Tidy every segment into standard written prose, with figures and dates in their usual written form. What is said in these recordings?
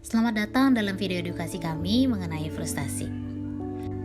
Selamat datang dalam video edukasi kami mengenai frustasi.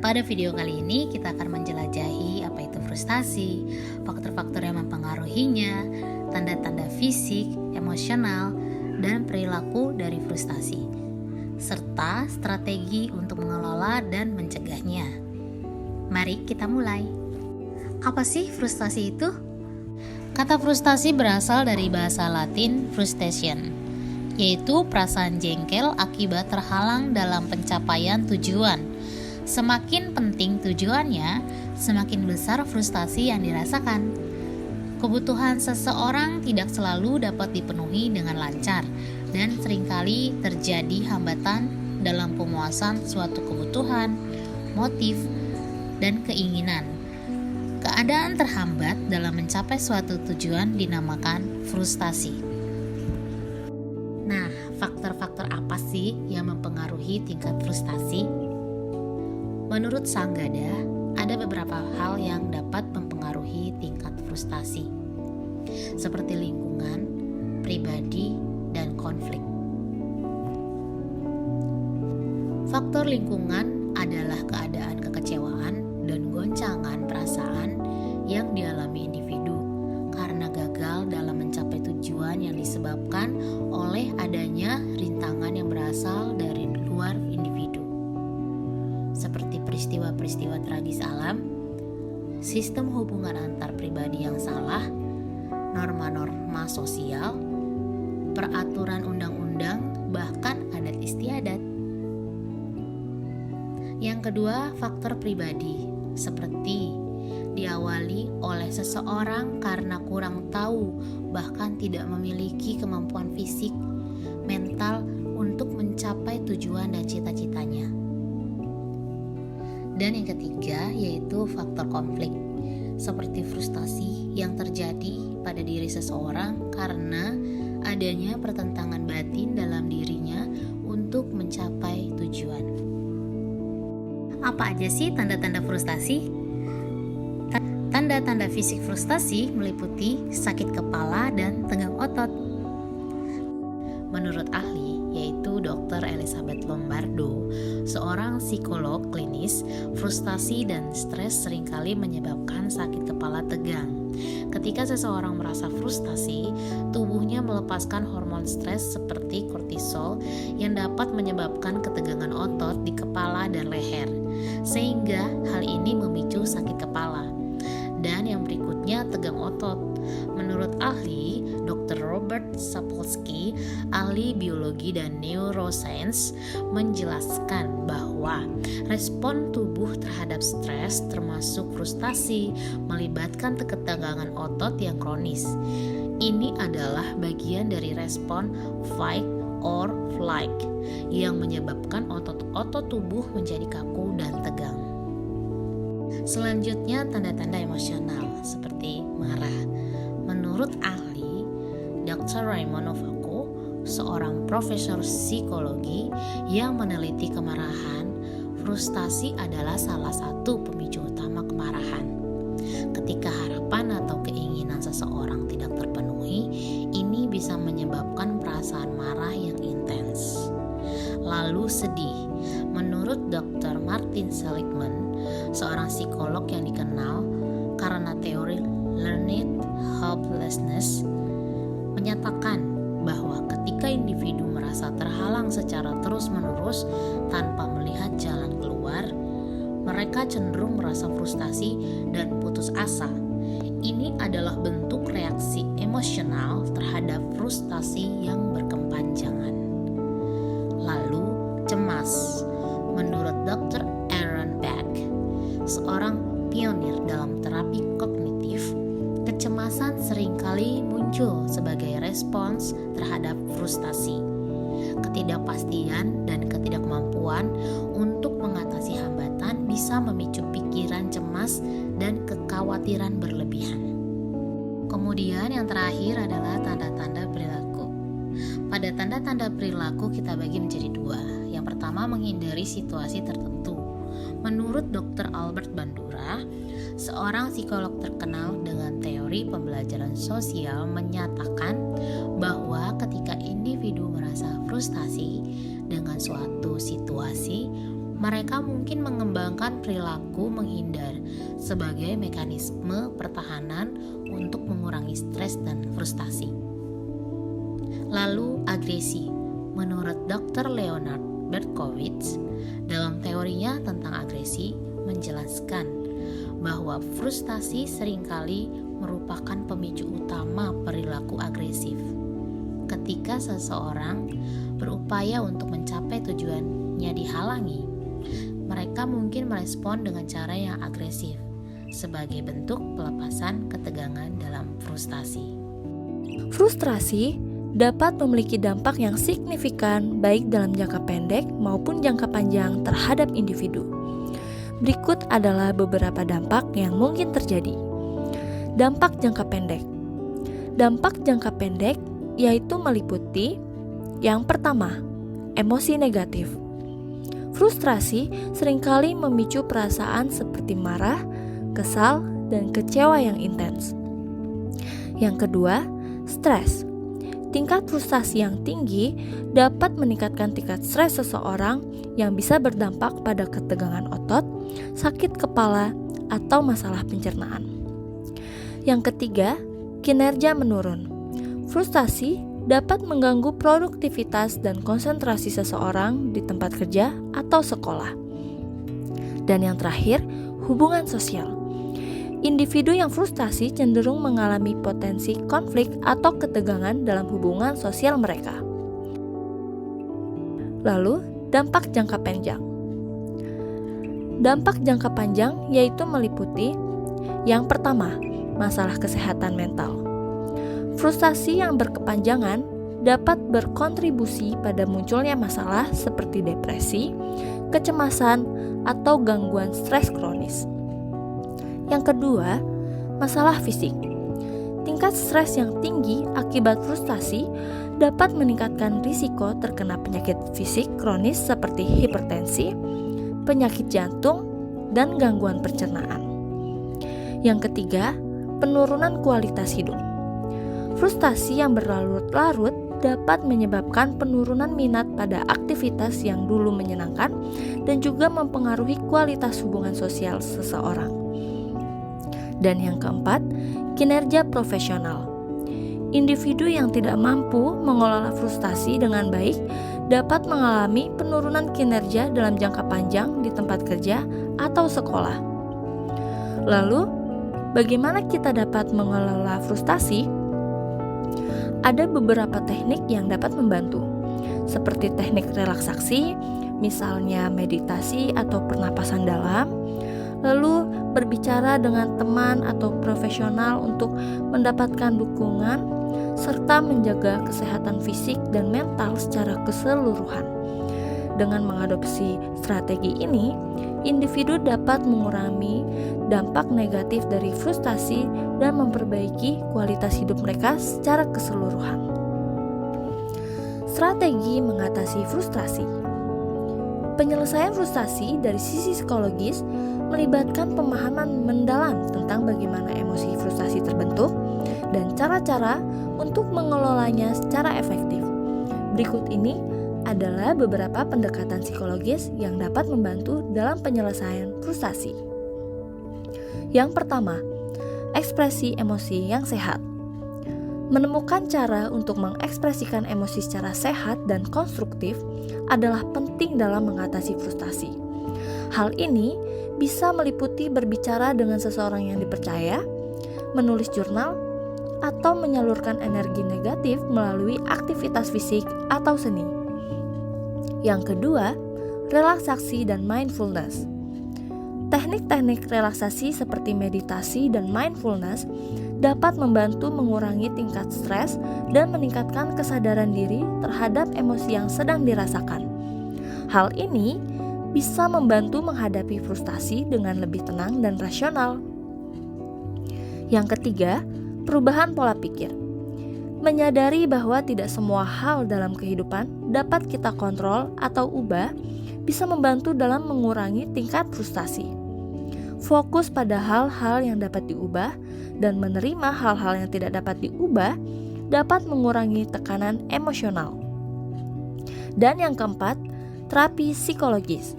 Pada video kali ini kita akan menjelajahi apa itu frustasi, faktor-faktor yang mempengaruhinya, tanda-tanda fisik, emosional, dan perilaku dari frustasi, serta strategi untuk mengelola dan mencegahnya. Mari kita mulai. Apa sih frustasi itu? Kata frustasi berasal dari bahasa Latin frustration, yaitu perasaan jengkel akibat terhalang dalam pencapaian tujuan. Semakin penting tujuannya, semakin besar frustasi yang dirasakan. Kebutuhan seseorang tidak selalu dapat dipenuhi dengan lancar, dan seringkali terjadi hambatan dalam pemuasan suatu kebutuhan, motif, dan keinginan. Keadaan terhambat dalam mencapai suatu tujuan dinamakan frustasi. Nah, faktor-faktor apa sih yang mempengaruhi tingkat frustasi? Menurut Sanggada, ada beberapa hal yang dapat mempengaruhi tingkat frustasi, seperti lingkungan, pribadi, dan konflik. Faktor lingkungan adalah keadaan kekecewaan dan goncangan perasaan yang dialami individu karena gagal dalam mencapai tujuan yang disebabkan oleh adanya rintangan yang berasal dari luar individu, seperti peristiwa-peristiwa tragis alam, sistem hubungan antar pribadi yang salah, norma-norma sosial, peraturan undang-undang, bahkan adat istiadat. Yang kedua, faktor pribadi, seperti diawali oleh seseorang karena kurang tahu, bahkan tidak memiliki kemampuan fisik, mental untuk mencapai tujuan dan cita-citanya. Dan yang ketiga yaitu faktor konflik, seperti frustasi yang terjadi pada diri seseorang karena adanya pertentangan batin dalam dirinya untuk mencapai tujuan. Apa aja sih tanda-tanda frustasi? Tanda-tanda fisik frustasi meliputi sakit kepala dan tegang otot. Menurut ahli, yaitu Dr. Elizabeth Lombardo, seorang psikolog klinis, frustasi dan stres seringkali menyebabkan sakit kepala tegang. Ketika seseorang merasa frustasi, tubuhnya melepaskan hormon stres seperti kortisol yang dapat menyebabkan ketegangan otot di kepala dan leher, sehingga hal ini memicu sakit kepala. Dan yang berikutnya tegang otot. Menurut ahli Dr. Robert Sapolsky, ahli biologi dan neuroscience, menjelaskan bahwa respon tubuh terhadap stres termasuk frustasi melibatkan ketegangan otot yang kronis. Ini adalah bagian dari respon fight or flight yang menyebabkan otot-otot tubuh menjadi kaku dan tegang. Selanjutnya, tanda-tanda emosional seperti marah. Menurut ahli Dr. Raymond Novaco, seorang profesor psikologi yang meneliti kemarahan, frustasi adalah salah satu pemicu utama kemarahan. Ketika harapan atau keinginan seseorang tidak terpenuhi, ini bisa menyebabkan perasaan marah yang intens. Lalu sedih. Menurut Dr. Martin Seligman, seorang psikolog yang dikenal karena teori learned helplessness, menyatakan bahwa ketika individu merasa terhalang secara terus-menerus tanpa melihat jalan keluar, mereka cenderung merasa frustasi dan putus asa. Ini adalah bentuk reaksi emosional terhadap frustasi yang berkepanjangan. Lalu, cemas. Menurut Dr. Aaron Beck, seorang pionir dalam terapi kognitif, kecemasan seringkali muncul sebagai respons terhadap frustasi. Ketidakpastian dan ketidakmampuan untuk mengatasi hambatan bisa memicu pikiran cemas dan kekhawatiran berlebihan. Kemudian yang terakhir adalah tanda-tanda perilaku. Pada tanda-tanda perilaku kita bagi menjadi dua. Yang pertama, menghindari situasi tertentu. Menurut Dr. Albert Bandura, seorang psikolog terkenal dengan teori pembelajaran sosial, menyatakan bahwa ketika individu merasa frustasi dengan suatu situasi, mereka mungkin mengembangkan perilaku menghindar sebagai mekanisme pertahanan untuk mengurangi stres dan frustasi. Lalu agresi. Menurut Dr. Leonard Berkowitz, dalam teorinya tentang agresi menjelaskan bahwa frustasi seringkali merupakan pemicu utama perilaku agresif. Ketika seseorang berupaya untuk mencapai tujuannya dihalangi, mereka mungkin merespon dengan cara yang agresif sebagai bentuk pelepasan ketegangan dalam frustasi. Frustrasi dapat memiliki dampak yang signifikan baik dalam jangka pendek maupun jangka panjang terhadap individu. Berikut adalah beberapa dampak yang mungkin terjadi. Dampak jangka pendek. Dampak jangka pendek yaitu meliputi yang pertama, emosi negatif. Frustrasi seringkali memicu perasaan seperti marah, kesal, dan kecewa yang intens. Yang kedua, stres. Tingkat frustasi yang tinggi dapat meningkatkan tingkat stres seseorang yang bisa berdampak pada ketegangan otot, sakit kepala, atau masalah pencernaan. Yang ketiga, kinerja menurun. Frustasi dapat mengganggu produktivitas dan konsentrasi seseorang di tempat kerja atau sekolah. Dan yang terakhir, hubungan sosial. Individu yang frustasi cenderung mengalami potensi konflik atau ketegangan dalam hubungan sosial mereka. Lalu, dampak jangka panjang. Dampak jangka panjang yaitu meliputi yang pertama, masalah kesehatan mental. Frustasi yang berkepanjangan dapat berkontribusi pada munculnya masalah seperti depresi, kecemasan, atau gangguan stres kronis. Yang kedua, masalah fisik. Tingkat stres yang tinggi akibat frustasi dapat meningkatkan risiko terkena penyakit fisik kronis seperti hipertensi, penyakit jantung, dan gangguan pencernaan. Yang ketiga, penurunan kualitas hidup. Frustasi yang berlarut-larut dapat menyebabkan penurunan minat pada aktivitas yang dulu menyenangkan dan juga mempengaruhi kualitas hubungan sosial seseorang. Dan yang keempat, kinerja profesional. Individu yang tidak mampu mengelola frustasi dengan baik dapat mengalami penurunan kinerja dalam jangka panjang di tempat kerja atau sekolah. Lalu, bagaimana kita dapat mengelola frustasi? Ada beberapa teknik yang dapat membantu, seperti teknik relaksasi, misalnya meditasi atau pernapasan dalam, lalu berbicara dengan teman atau profesional untuk mendapatkan dukungan, serta menjaga kesehatan fisik dan mental secara keseluruhan. Dengan mengadopsi strategi ini, individu dapat mengurangi dampak negatif dari frustasi dan memperbaiki kualitas hidup mereka secara keseluruhan. Strategi mengatasi frustasi. Penyelesaian frustasi dari sisi psikologis melibatkan pemahaman mendalam tentang bagaimana emosi frustasi terbentuk dan cara-cara untuk mengelolanya secara efektif. Berikut ini adalah beberapa pendekatan psikologis yang dapat membantu dalam penyelesaian frustasi. Yang pertama, ekspresi emosi yang sehat. Menemukan cara untuk mengekspresikan emosi secara sehat dan konstruktif adalah penting dalam mengatasi frustasi. Hal ini bisa meliputi berbicara dengan seseorang yang dipercaya, menulis jurnal, atau menyalurkan energi negatif melalui aktivitas fisik atau seni. Yang kedua, relaksasi dan mindfulness. Teknik-teknik relaksasi seperti meditasi dan mindfulness dapat membantu mengurangi tingkat stres dan meningkatkan kesadaran diri terhadap emosi yang sedang dirasakan. Hal ini bisa membantu menghadapi frustasi dengan lebih tenang dan rasional. Yang ketiga, perubahan pola pikir. Menyadari bahwa tidak semua hal dalam kehidupan dapat kita kontrol atau ubah bisa membantu dalam mengurangi tingkat frustasi. Fokus pada hal-hal yang dapat diubah dan menerima hal-hal yang tidak dapat diubah dapat mengurangi tekanan emosional. Dan yang keempat, terapi psikologis.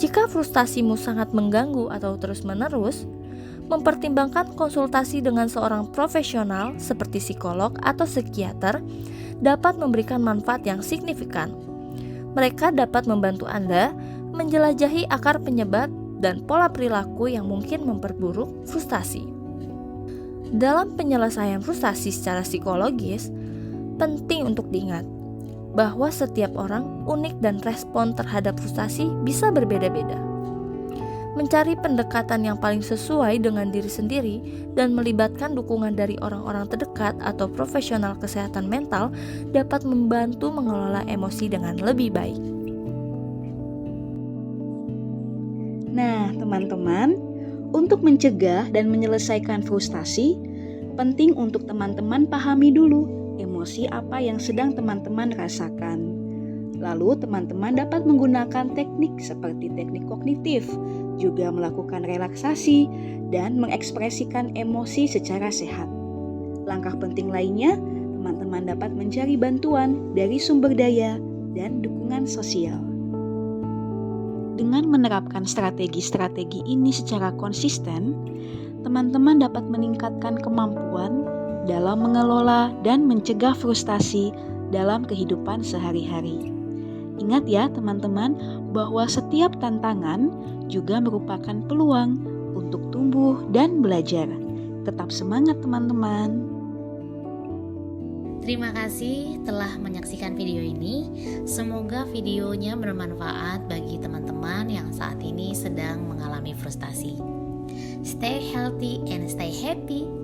Jika frustasimu sangat mengganggu atau terus-menerus, mempertimbangkan konsultasi dengan seorang profesional seperti psikolog atau psikiater dapat memberikan manfaat yang signifikan. Mereka dapat membantu Anda menjelajahi akar penyebab dan pola perilaku yang mungkin memperburuk frustasi. Dalam penyelesaian frustasi secara psikologis, penting untuk diingat bahwa setiap orang unik dan respon terhadap frustasi bisa berbeda-beda. Mencari pendekatan yang paling sesuai dengan diri sendiri dan melibatkan dukungan dari orang-orang terdekat atau profesional kesehatan mental dapat membantu mengelola emosi dengan lebih baik. Nah, teman-teman, untuk mencegah dan menyelesaikan frustasi, penting untuk teman-teman pahami dulu emosi apa yang sedang teman-teman rasakan. Lalu teman-teman dapat menggunakan teknik seperti teknik kognitif, juga melakukan relaksasi dan mengekspresikan emosi secara sehat. Langkah penting lainnya, teman-teman dapat mencari bantuan dari sumber daya dan dukungan sosial. Dengan menerapkan strategi-strategi ini secara konsisten, teman-teman dapat meningkatkan kemampuan dalam mengelola dan mencegah frustasi dalam kehidupan sehari-hari. Ingat ya teman-teman, bahwa setiap tantangan juga merupakan peluang untuk tumbuh dan belajar. Tetap semangat teman-teman. Terima kasih telah menyaksikan video ini. Semoga videonya bermanfaat bagi teman-teman yang saat ini sedang mengalami frustasi. Stay healthy and stay happy.